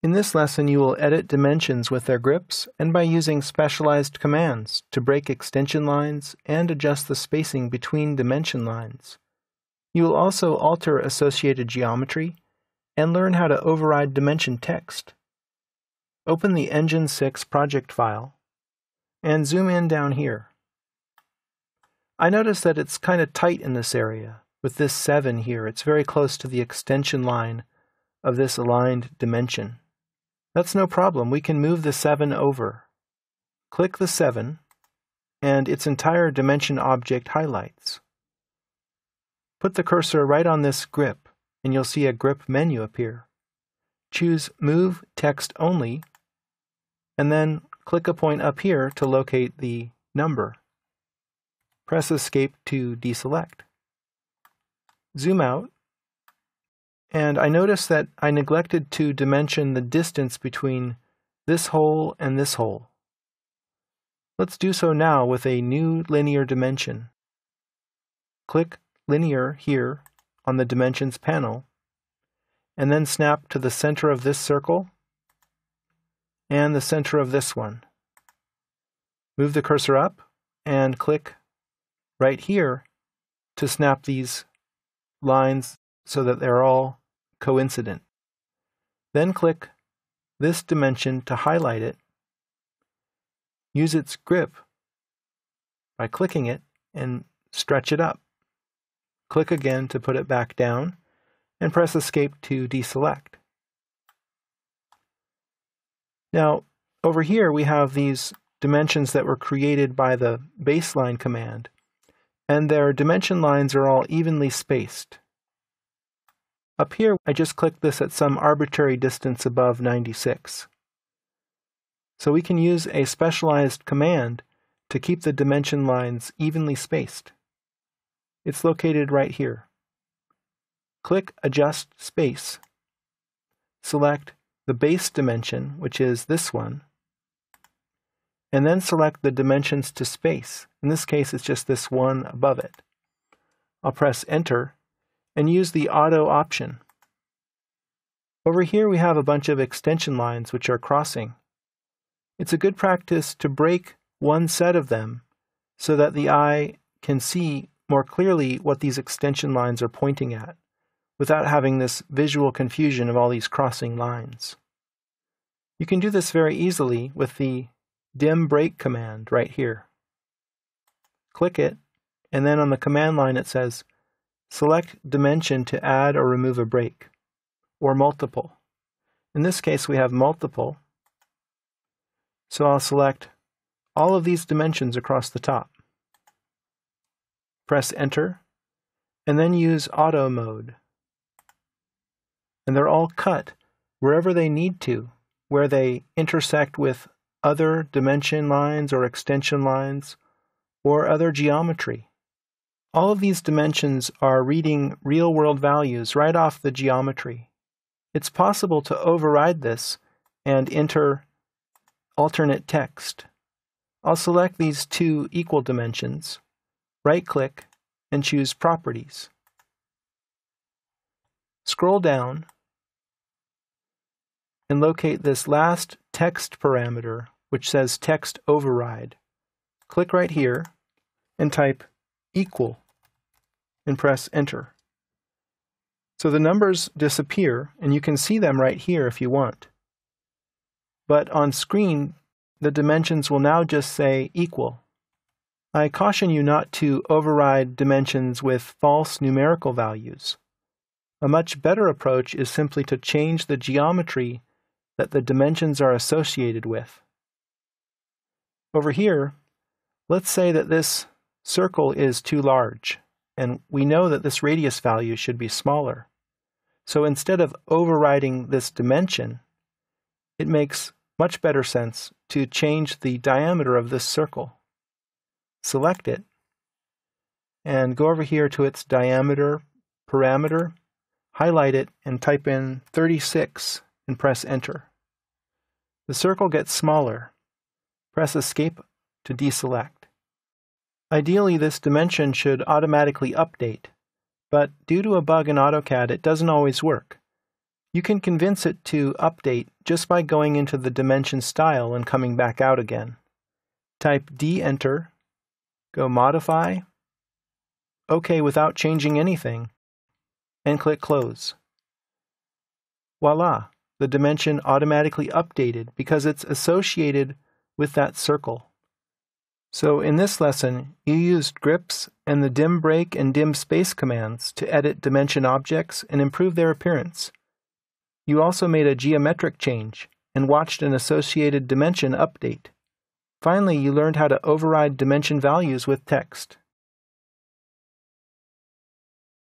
In this lesson, you will edit dimensions with their grips and by using specialized commands to break extension lines and adjust the spacing between dimension lines. You will also alter associated geometry and learn how to override dimension text. Open the Engine 6 project file and zoom in down here. I notice that it's kind of tight in this area. With this 7 here, it's very close to the extension line of this aligned dimension. That's no problem. We can move the 7 over. Click the 7, and its entire dimension object highlights. Put the cursor right on this grip, and you'll see a grip menu appear. Choose Move Text Only, and then click a point up here to locate the number. Press Escape to deselect. Zoom out, and I notice that I neglected to dimension the distance between this hole and this hole. Let's do so now with a new linear dimension. Click Linear here on the Dimensions panel, and then snap to the center of this circle and the center of this one. Move the cursor up and click right here to snap these lines so that they're all coincident. Then click this dimension to highlight it. Use its grip by clicking it and stretch it up. Click again to put it back down and press Escape to deselect. Now, over here we have these dimensions that were created by the baseline command, and their dimension lines are all evenly spaced. Up here, I just clicked this at some arbitrary distance above 96. So we can use a specialized command to keep the dimension lines evenly spaced. It's located right here. Click Adjust Space. Select the base dimension, which is this one, and then select the dimensions to space. In this case, it's just this one above it. I'll press Enter and use the Auto option. Over here we have a bunch of extension lines which are crossing. It's a good practice to break one set of them so that the eye can see more clearly what these extension lines are pointing at, without having this visual confusion of all these crossing lines. You can do this very easily with the Dim Break command right here. Click it, and then on the command line it says, select dimension to add or remove a break, or multiple. In this case we have multiple, so I'll select all of these dimensions across the top. Press Enter, and then use Auto mode. And they're all cut wherever they need to, where they intersect with other dimension lines or extension lines or other geometry. All of these dimensions are reading real-world values right off the geometry. It's possible to override this and enter alternate text. I'll select these two equal dimensions, right-click, and choose Properties. Scroll down and locate this last text parameter, which says Text Override. Click right here and type equal and press Enter. So the numbers disappear, and you can see them right here if you want. But on screen, the dimensions will now just say equal. I caution you not to override dimensions with false numerical values. A much better approach is simply to change the geometry that the dimensions are associated with. Over here, let's say that this circle is too large, and we know that this radius value should be smaller. So instead of overriding this dimension, it makes much better sense to change the diameter of this circle. Select it, and go over here to its diameter parameter, highlight it, and type in 36 and press Enter. The circle gets smaller. Press Escape to deselect. Ideally, this dimension should automatically update, but due to a bug in AutoCAD, it doesn't always work. You can convince it to update just by going into the dimension style and coming back out again. Type D-Enter, go Modify, OK without changing anything, and click Close. Voila! The dimension automatically updated because it's associated with that circle. So in this lesson, you used grips and the dim break and dim space commands to edit dimension objects and improve their appearance. You also made a geometric change and watched an associated dimension update. Finally, you learned how to override dimension values with text.